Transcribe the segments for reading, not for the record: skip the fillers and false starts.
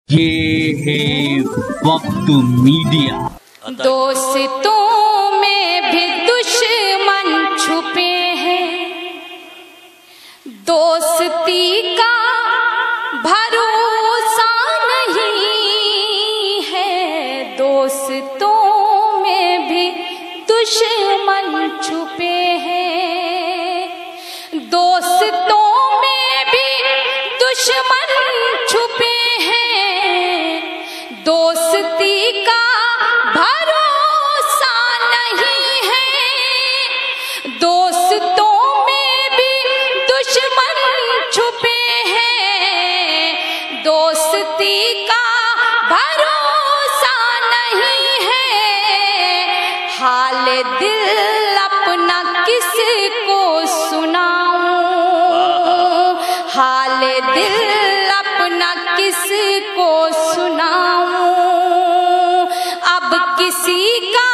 ये है वक्त मीडिया। दोस्तों में भी दुश्मन छुपे हैं, दोस्ती का भरोसा नहीं है। दोस्तों में भी दुश्मन छुपे हैं, दोस्तों में भी दुश्मन छुपे हैं। दोस्ती का भरोसा नहीं है, दोस्तों में भी दुश्मन छुपे हैं। दोस्ती का भरोसा नहीं है, हाल दिल अपना किसको सुनाऊं, हाल दिल अपना किसको सुनाऊं। अब किसी का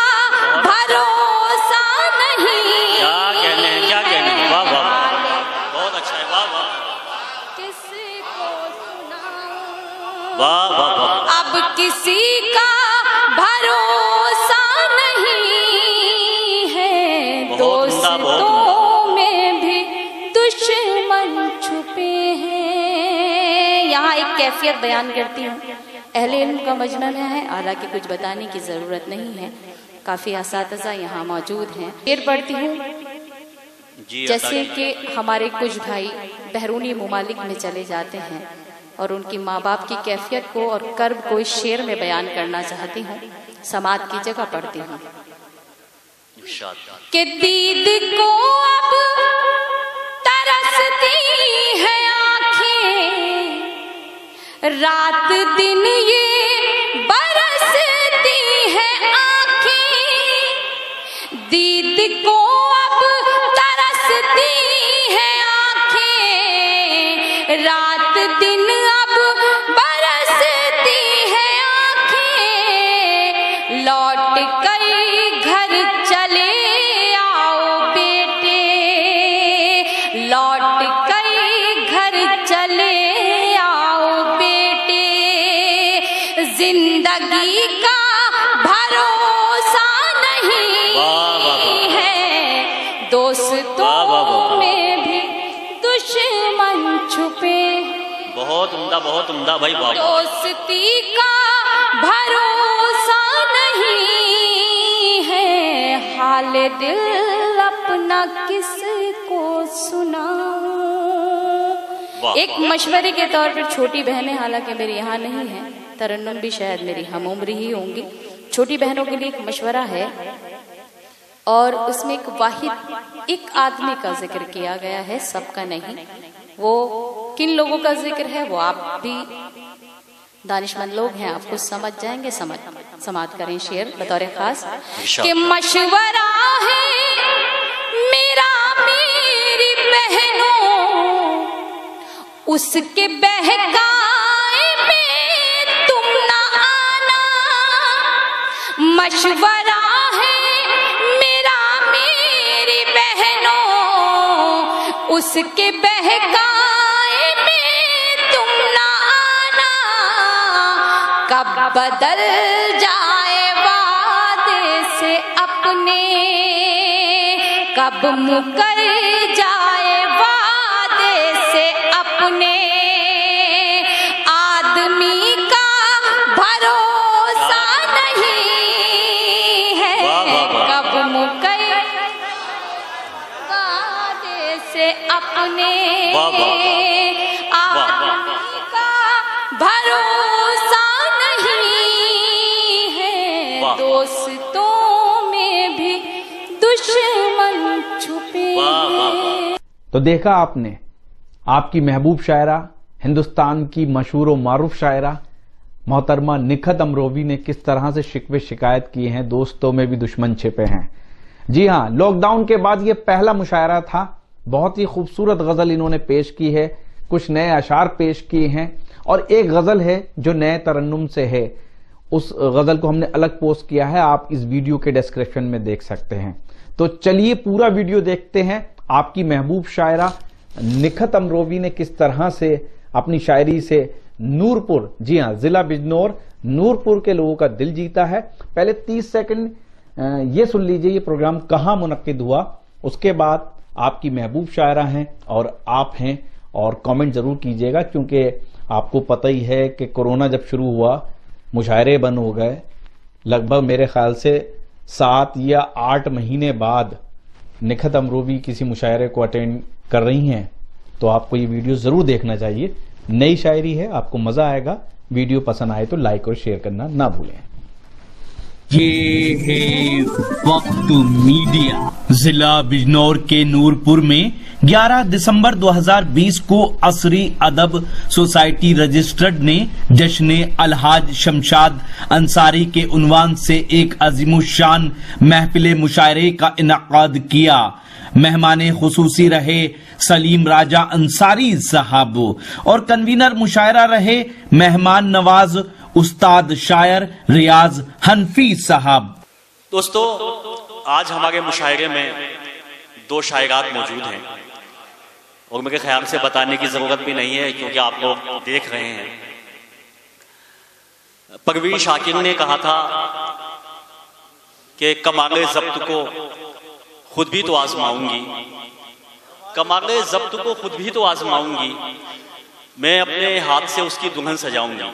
भरोसा नहीं। क्या कहने वाह वाह, बहुत अच्छा है, वाह वाह, किसको सुनाऊं, वाह वाह वाह। अब किसी का भरोसा नहीं है। दोस्तों में भी दुश्मन छुपे हैं। यहाँ एक कैफियत बयान करती हूँ, अहले इल्म का मजमा है, हालांकि कुछ बताने की ज़रूरत नहीं है, काफ़ी असातिज़ा यहाँ मौजूद हैं। शेर पढ़ती हूँ, जैसे कि हमारे कुछ भाई बहरूनी ममालिक में चले जाते हैं और उनकी माँ बाप की कैफियत को और कर्ब को इस शेर में बयान करना चाहती हूँ। समात की जगह पढ़ती हूँ कि दीद को अब तरसती है आँखें, रात दिन ये बरसती है आँखें। दीद को अब तरसती है आँखें, रात दिन अब बरसती है आँखें। लौट कर घर चले आओ बेटे, लौट कर घर चले आओ बेटे। जिंदगी का भरोसा नहीं है, दोस्तों में भी दुश्मन छुपे। बहुत उम्दा भाई, वाह। दोस्ती का भरोसा नहीं है, हाल दिल अपना किसको सुनाऊं। एक मशवरे के तौर पर छोटी बहनें, हालांकि मेरी यहाँ नहीं है, तरन्नुम भी शायद मेरी हम उम्र ही होंगी, छोटी बहनों के लिए एक मशवरा है और उसमें एक वाहिद एक आदमी का जिक्र किया गया है, सबका नहीं। वो किन लोगों का जिक्र है वो आप भी दानिशमंद लोग हैं, आपको समझ जाएंगे, समात करें शेर बतौर खास कि मशवरा है मेरा मेरी बहनों, उसके बहकाए में तुम ना आना। मशवरा है मेरा मेरी बहनों, उसके बहकाए में तुम ना आना। कब बदल जाए वादे से अपने, कब मुकर जाए वादे से अपने। आदमी का भरोसा नहीं है, कब मुकर वादे से अपने। आदमी का भरोसा नहीं है, दोस्तों में भी दुश्मन छुपे हैं। तो देखा आपने, आपकी महबूब शायरा, हिंदुस्तान की मशहूर व मारूफ शायरा मोहतरमा निखत अमरोवी ने किस तरह से शिकवे शिकायत किए हैं, दोस्तों में भी दुश्मन छिपे हैं। जी हाँ, लॉकडाउन के बाद ये पहला मुशायरा था। बहुत ही खूबसूरत गजल इन्होंने पेश की है, कुछ नए अशार पेश किए हैं और एक गजल है जो नए तरन्नुम से है। उस गजल को हमने अलग पोस्ट किया है, आप इस वीडियो के डिस्क्रिप्शन में देख सकते हैं। तो चलिए पूरा वीडियो देखते हैं, आपकी महबूब शायरा निखत अमरोवी ने किस तरह से अपनी शायरी से नूरपुर, जी हाँ, जिला बिजनौर नूरपुर के लोगों का दिल जीता है। पहले 30 सेकंड ये सुन लीजिए ये प्रोग्राम कहां मुनक्किद हुआ, उसके बाद आपकी महबूब शायरा हैं और आप हैं, और कमेंट जरूर कीजिएगा, क्योंकि आपको पता ही है कि कोरोना जब शुरू हुआ मुशायरे बंद हो गए। लगभग मेरे ख्याल से 7 या 8 महीने बाद निखत अमरोवी किसी मुशायरे को अटेंड कर रही हैं, तो आपको ये वीडियो जरूर देखना चाहिए। नई शायरी है, आपको मजा आएगा। वीडियो पसंद आए तो लाइक और शेयर करना ना भूलें। ये है वक्त मीडिया। जिला बिजनौर के नूरपुर में 11 दिसंबर 2020 को असरी अदब सोसाइटी रजिस्टर्ड ने जश्न अलहाज शमशाद अंसारी के उन्वान से एक अजीमुशान महफिल मुशायरे का इनकाद किया। मेहमान खुसूसी रहे सलीम राजा अंसारी साहब और कन्वीनर मुशायरा रहे मेहमान नवाज उस्ताद शायर रियाज हनफी साहब। दोस्तों, आज हमारे मुशायरे में 2 शायरात मौजूद हैं और मेरे ख्याल से बताने की जरूरत भी नहीं है, क्योंकि आप लोग देख रहे हैं। परवीन शाकिर ने कहा था कि कमाले जब्त को खुद भी तो आजमाऊंगी, कमाले जब्त को खुद भी तो आजमाऊंगी, मैं अपने हाथ से उसकी दुल्हन सजाऊंगी।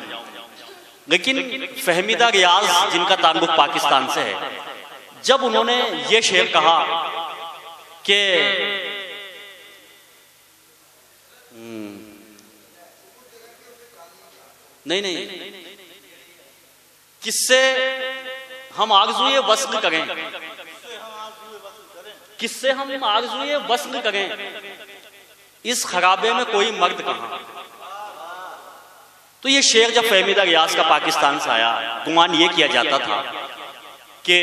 लेकिन फहमीदा रियाज, जिनका ताल्लुक पाकिस्तान से है, जब उन्होंने ये शेर कहा कि नहीं, किससे हम आरज़ूए वस्ल करें, किससे हम आरज़ूए वस्ल करें, इस खराबे में कोई मर्द कहां। तो ये शेर जब फहमीदा रियाज का पाकिस्तान से आया, गुमान ये किया जाता था कि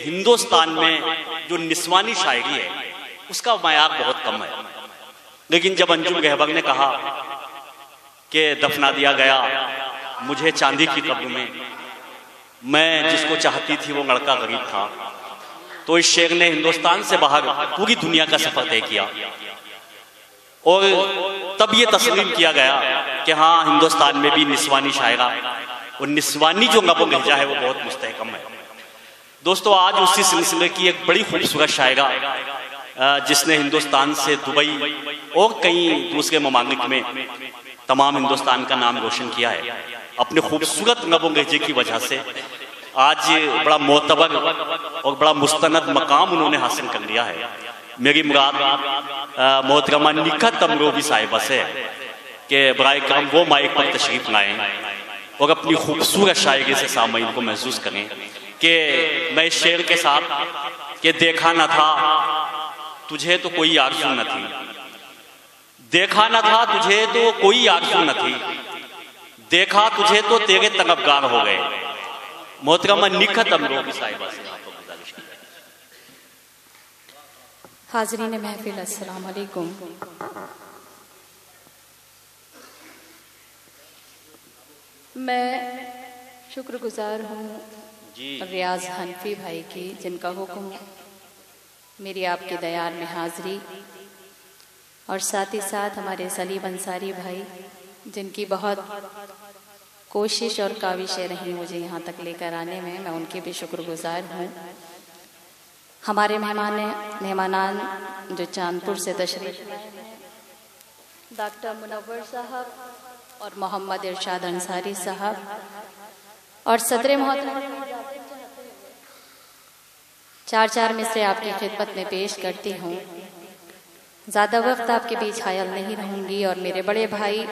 हिंदुस्तान में जो निस्वानी शायरी है उसका मयार बहुत कम है। लेकिन जब अंजुम रहबर ने कहा कि दफना दिया गया मुझे चांदी की कब्र में, मैं जिसको चाहती थी वो लड़का गरीब था, तो इस शेर ने हिंदुस्तान से बाहर पूरी दुनिया का सफर तय किया। और तब ये तस्लीम किया गया कि हाँ, हिंदुस्तान में भी निस्वानी शायरा और निस्वानी जो नबो लहजा है वो बहुत मुस्तहकम है। दोस्तों, आज उसी सिलसिले की एक बड़ी खूबसूरत शायरा जिसने हिंदुस्तान से दुबई और कई दूसरे ममालिक में तमाम हिंदुस्तान का नाम रोशन किया है अपने खूबसूरत नबो लहजे की वजह से, आज बड़ा मोतबर और बड़ा मुस्तनद मकाम उन्होंने हासिल कर लिया है। मेरी मुराद मोहतरमा निखत अमरोवी साहिबा से है कि बराए करम वो माइक पर तशरीफ लाएं और अपनी खूबसूरत शायरी से सामईन को महसूस करें कि मैं इस शेर के साथ कि देखा न था तुझे तो कोई आरज़ू न थी, देखा न था तुझे तो कोई आरज़ू न थी, देखा तुझे तो तेरे तलबगार हो गए। मोहतरमा निखत अमरोवी साहिबा से आपको गुजारिश की। हाज़रीन महफिल, अस्सलाम वालेकुम। मैं शुक्रगुजार हूँ रियाज हनफी भाई की, जिनका हुक्म मेरी आपके दयार में हाज़री, और साथ ही साथ हमारे सलीम अंसारी भाई, जिनकी बहुत कोशिश और काविशें रहीं मुझे यहाँ तक लेकर आने में, मैं उनकी भी शुक्रगुजार हूँ। हमारे मेहमानान जो चांदपुर से तशरीफ डॉक्टर मुनव्वर साहब और मोहम्मद इरशाद अंसारी साहब और सदर मोहतरम, 4 मिसरे आपकी खिदमत में पेश करती हूँ। ज़्यादा वक्त आपके बीच हायल नहीं रहूँगी और मेरे बड़े भाई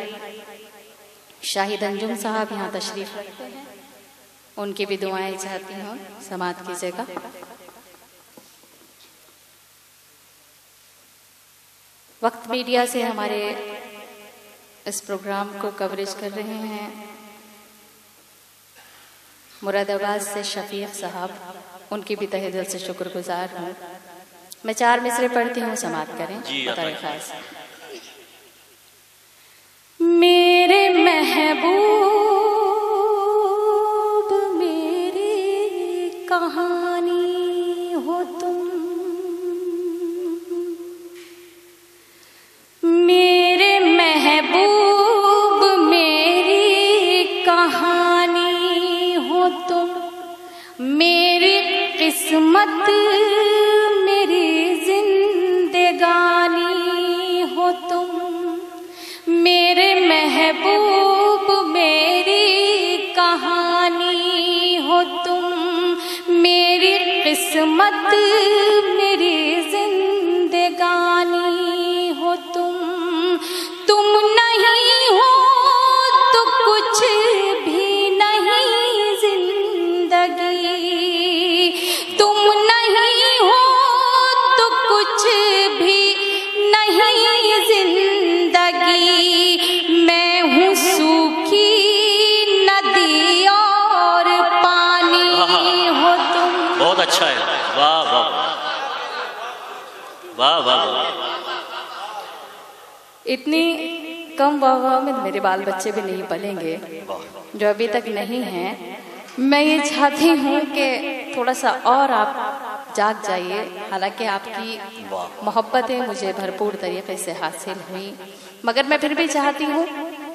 शाहिद अंजुम साहब यहाँ तशरीफ रखते हैं, उनकी भी दुआएं चाहती हूँ, समात कीजिएगा। वक्त मीडिया से हमारे इस प्रोग्राम को कवरेज कर रहे हैं मुरादाबाद से शफीक साहब, उनकी भी तहे दिल से शुक्रगुजार हूँ। मैं 4 मिसरे पढ़ती हूँ, समात करें खास। मेरे महबूब मेरी कहानी हो तुम, मेरे महबूब मेरी कहानी हो तुम, मेरी किस्मत मेरी जिंदगानी हो तुम, मेरे महबूब मेरी कहानी हो तुम, मेरी किस्मत मेरी जिंदगानी हो तुम। तुम नहीं हो तो कुछ भी नहीं जिंदगी, तुम नहीं हो तो कुछ भी नहीं जिंदगी, मैं हूँ सूखी नदी और पानी हो तुम। बहुत अच्छा है, वाह वाह वाह वाह वाह। इतनी कम वाह में मेरे बाल बच्चे भी नहीं पलेंगे जो अभी तक नहीं हैं। मैं ये चाहती हूँ कि थोड़ा सा और आप जाग जाइए। हालांकि आपकी मोहब्बतें मुझे भरपूर तरीके से हासिल हुई, मगर मैं फिर भी चाहती हूँ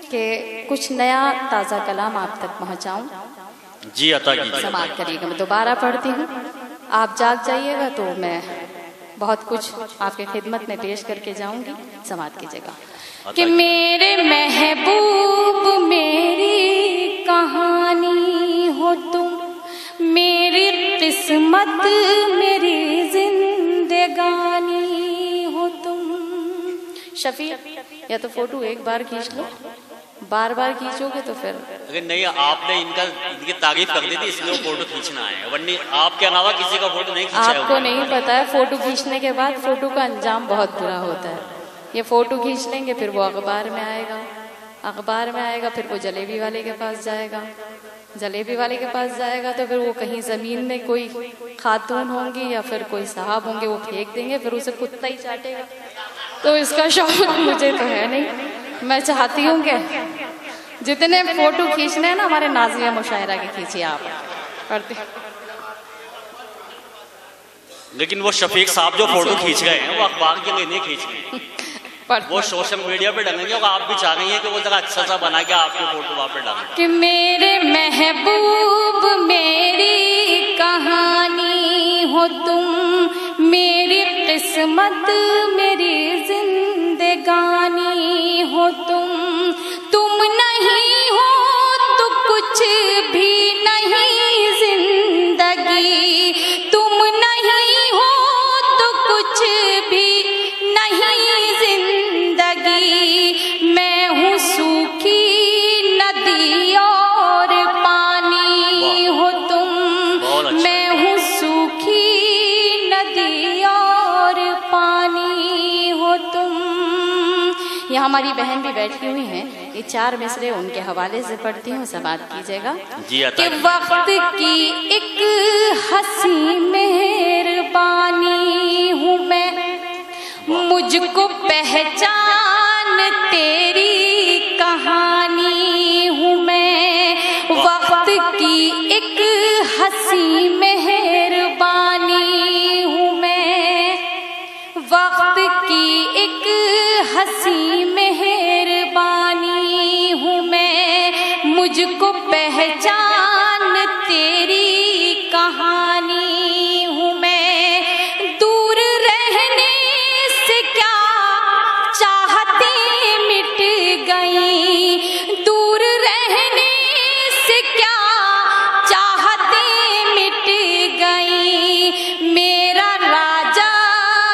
कि कुछ नया ताज़ा कलाम आप तक पहुँचाऊँ। जी अता कीजिए। समाप्त करिएगा। मैं दोबारा पढ़ती हूँ, आप जाग जाइएगा तो मैं बहुत कुछ आपके खिदमत में पेश करके जाऊंगी। समाप्त कीजिएगा। कि मेरे महबूब मेरी कहानी हो तुम, मेरी किस्मत मेरी जिंदगानी हो तुम। शफी, या तो फोटो एक बार खींच लो, बार बार खींचोगे तो फिर अगर नहीं, आपने इनकी तारीफ कर दी थी इसलिए वो फोटो खींचना है, वरना आपके अलावा किसी का फोटो नहीं खींचा है। आपको नहीं पता है, फोटो खींचने के बाद फोटो का अंजाम बहुत बुरा होता है। ये फोटो खींच लेंगे, फिर वो अखबार में आएगा, अखबार में आएगा, फिर वो जलेबी वाले के पास जाएगा, जलेबी वाले के पास जाएगा तो फिर वो कहीं जमीन में कोई खातून होंगी या फिर कोई साहब होंगे, वो फेंक देंगे, फिर उसे कुत्ता ही चाटेगा। तो इसका शौक मुझे तो है नहीं। मैं चाहती हूँ कि जितने फोटो खींचने हैं ना हमारे नाज़िया मुशायरा के खींचिए आप। पढ़ते लेकिन वो शफीक साहब जो फोटो खींच गए हैं वो अखबार के लिए नहीं खींच गए, वो सोशल मीडिया पे डालेंगे। और आप भी चाह रही हैं कि वो जरा अच्छा सा बना के आपके फोटो वहाँ पे डालें। कि मेरे महबूब मेरी कहानी हो तुम, मेरी किस्मत मेरी जिंदगानी हो तुम, तुम नहीं हो तो कुछ भी नहीं जिंदगी, तुम नहीं हो तो कुछ भी नहीं जिंदगी, मैं हूँ सूखी नदी और पानी हो तुम, मैं हूँ सूखी नदी और पानी हो तुम। यहाँ हमारी बहन भी बैठी हुई हैं, ये 4 मिसरे उनके हवाले से पढ़ती हूँ, समाप्त कीजिएगा। कि वक्त की एक हंसी मेहरबानी हूँ मैं, मुझको पहचान तेरी कहानी हूँ मैं, वक्त की एक हंसी मेहरबानी हूँ मैं, वक्त की एक हंसी मेहरबानी हूँ मैं, मुझको पहचान तेरी कहानी हूँ मैं। दूर रहने से क्या चाहते मिट गई, दूर रहने से क्या चाहते मिट गई, मेरा राजा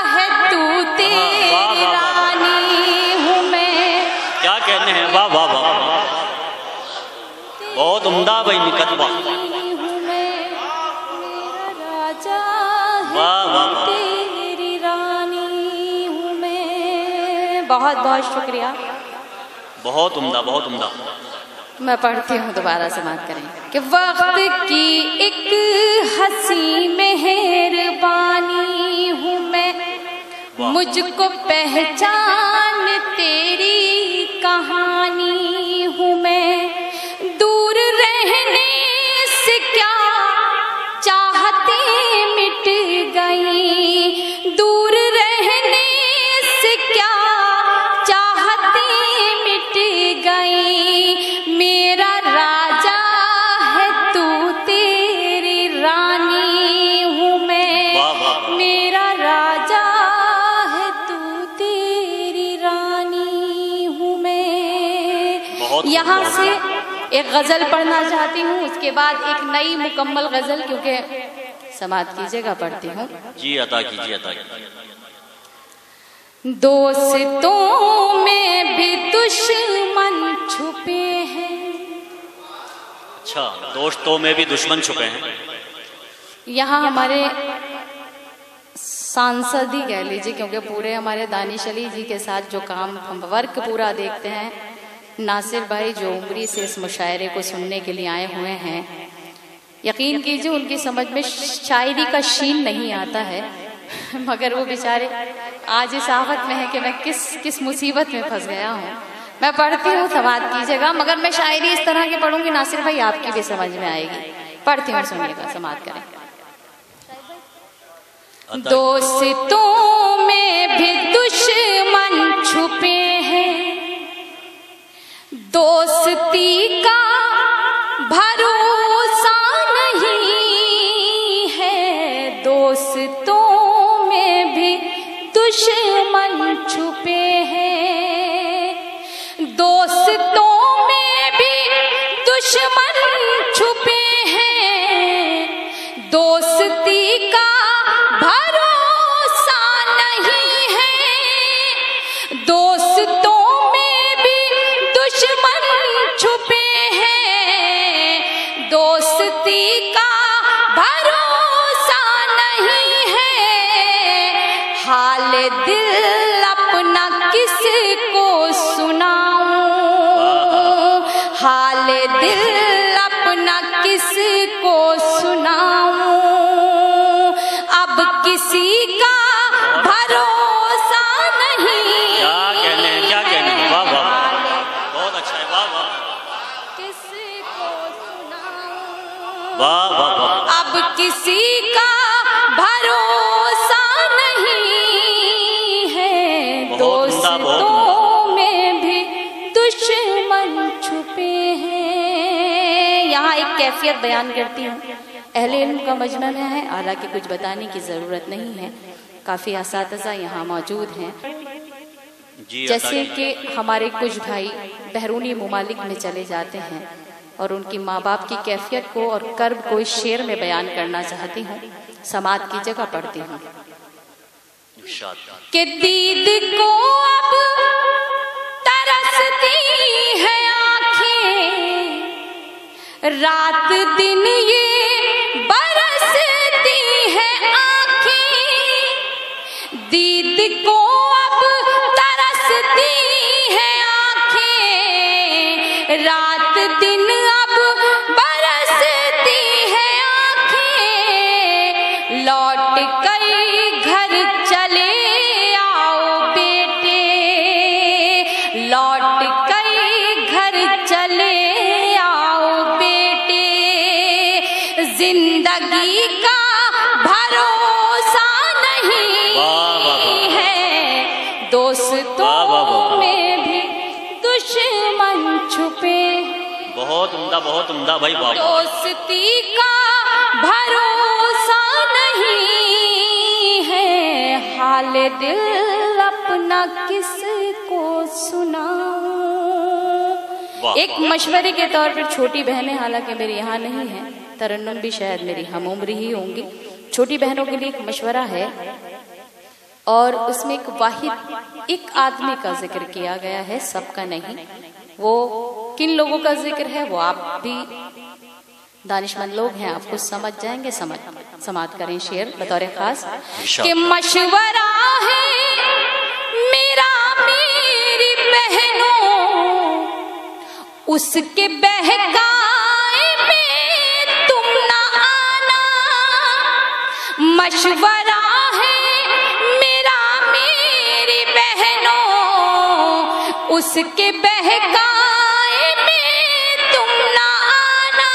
है तू तेरी रानी हूँ मैं। क्या कहने हैं, वाह वाह वाह, बहुत उम्दा भाई निकट वाह तेरी रानी हूँ मैं। बहुत बहुत शुक्रिया, बहुत उम्दा, बहुत उम्दा। मैं पढ़ती हूँ, दोबारा समाप्त करें। कि वक्त की एक हंसी मेहरबानी हूँ मैं, मुझको पहचान तेरी कहानी हूँ मैं। दूर रहने से क्या चाहते मिट गई, दूर रहने से क्या चाहते मिट गई, मेरा राजा एक गजल पढ़ना चाहती हूँ, उसके बाद एक नई मुकम्मल गजल, क्योंकि समाप्त कीजिएगा, पढ़ती हूँ। जी अदा कीजिए, अदा कीजिए। दोस्तों में भी दुश्मन छुपे हैं। अच्छा, दोस्तों में भी दुश्मन छुपे हैं। यहाँ हमारे सांसद ही कह लीजिए, क्योंकि पूरे हमारे दानिश अली जी के साथ जो काम हम वर्क पूरा देखते हैं, नासिर भाई जो उम्री से इस मुशायरे को सुनने के लिए आए हुए हैं, यकीन कीजिए उनकी समझ में शायरी का शीन नहीं आता है, मगर वो बेचारे आज इस आफत में है कि मैं किस मुसीबत में फंस गया हूँ। मैं पढ़ती हूँ, समाप्त कीजिएगा, मगर मैं शायरी इस तरह की पढ़ूंगी नासिर भाई आपकी भी समझ में आएगी। पढ़ती हूँ, सुनिएगा, समाप्त करें। दोस्तों में भी दुश्मन छुपे हैं, दोस्ती का भरोसा नहीं है। दोस्तों में भी दुश्मन छुपे हैं, दोस्तों में भी दुश्मन छुपे हैं। दोस्ती का भरोसा नहीं है, दोस्तों में भी दुश्मन छुपे हैं। दोस्ती का भरोसा नहीं है, हाल दिल अपना किसको सुनाऊं, हाल दिल अपना किसको सुनाऊं। अब किसी का भरोसा नहीं। क्या कहने, वाह वाह, बहुत अच्छा है, वाह वाह, किसको सुनाऊं, वाह वाह वाह। अब किसी का भरोसा नहीं है। दोस्तों में भी दुश्मन छुपे हैं। यहाँ एक कैफियत बयान करती हूँ, अहले इल्म का मजमा में है, हालांकि कुछ बताने की ज़रूरत नहीं है, काफ़ी असातिज़ा यहाँ मौजूद हैं। जैसे कि हमारे कुछ भाई बहरूनी मुमालिक में चले जाते हैं और उनकी माँ बाप की कैफियत को और कर्ब को इस शेर में बयान करना चाहती हूँ, समात की जगह पढ़ती हूँ। कि दीद को अब तरसती है आँखें, रात दिन ये बरसती है आँखें। दीद को अब तरसती है आँखें, रात दिन अब बरसती है आँखें। लौट कर घर चले आओ बेटे, लौट कर घर चले आओ बेटे। जिंदगी का भरोसा नहीं है, दोस्तों में भी दुश्मन छुपे। बहुत उम्दा भाई, वाह। दोस्ती का भरोसा नहीं है, हाल दिल अपना किसको सुनाऊं। एक मशवरे के तौर पर छोटी बहनें, हालांकि मेरी यहाँ नहीं है, तरन्नुम भी शायद मेरी हम उम्र ही होंगी, छोटी बहनों के लिए एक मशवरा है और उसमें एक वाहिद एक आदमी का जिक्र किया गया है, सबका नहीं। वो किन लोगों का जिक्र है वो आप भी दानिशमंद लोग हैं, आप कुछ समझ जाएंगे। समात करें शेर बतौर खास कि मशवरा है मेरा मेरी बहनों, उसके बहकाए में तुम ना आना। मशवरा है मेरा मेरी बहनों, उसके बहकाए में तुम ना आना।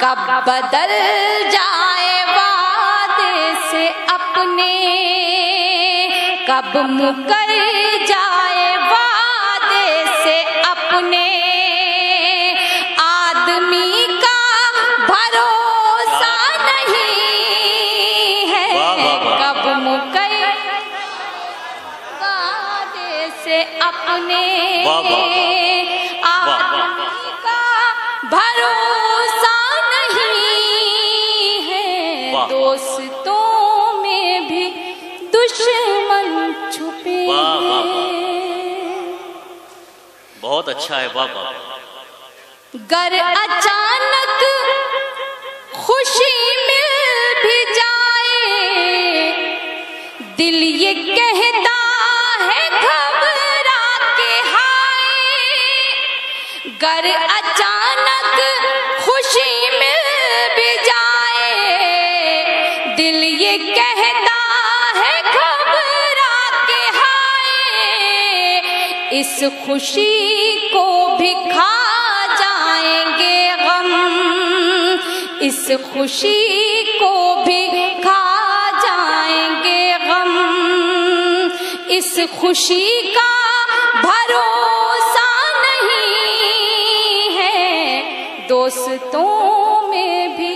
कब बदल जाए वादे से अपने, कब मुकर जाए वादे से अपने। आदमी का भरोसा नहीं है, कब मुकर वादे से अपने। आदमी का बहुत अच्छा है, वाह वाह। गर अचानक खुशी मिल भी जाए, दिल ये कहता है घबरा के हाय। गर अचानक खुशी मिल भी जाए, दिल ये कहता है घबरा के हाय। इस खुशी को भी खा जाएंगे गम, इस खुशी को भी खा जाएंगे गम। इस खुशी का भरोसा नहीं है, दोस्तों में भी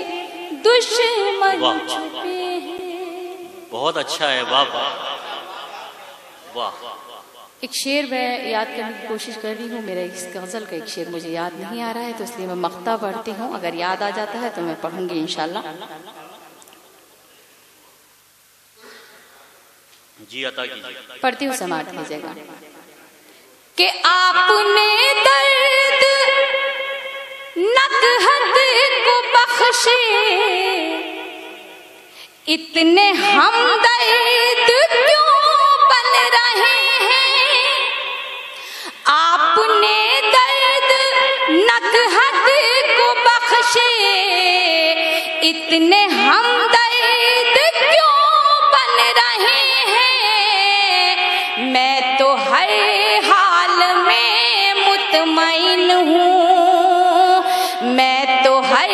दुश्मन छुपे हैं। बहुत अच्छा है, वाह वाह वाह। एक शेर मैं याद करने की कोशिश कर रही हूँ, मेरा इस गज़ल का एक शेर मुझे याद नहीं आ रहा है, तो इसलिए मैं मक्ता पढ़ती हूँ। अगर याद आ जाता है तो मैं पढ़ूंगी इंशाल्लाह। जी अता कीजिए। पढ़ती हूँ, समाप्त कीजिएगा। कि आपने दर्द नकहत को बख्शे, इतने हमदर्द क्यों बन रहे हैं। आपने दर्द नकहत को बख्शे, इतने हमदर्द क्यों बन रहे हैं। मैं तो हर हाल में मुतमईन हूँ, मैं तो हर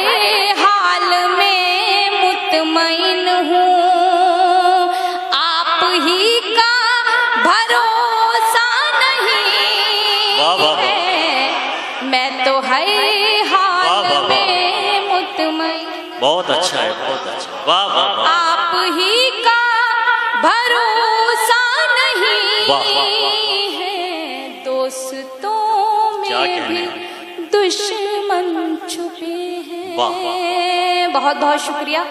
हाल में मुतमईन हूँ। आप ही का भरोसा नहीं है, मैं तो हर हाल में मुतमईन। बहुत अच्छा है, बहुत अच्छा, वाह वाह वाह। आप ही का भरोसा नहीं है, दोस्तों में भी दुश्मन छुपे हैं। वाह वाह। बहुत बहुत शुक्रिया।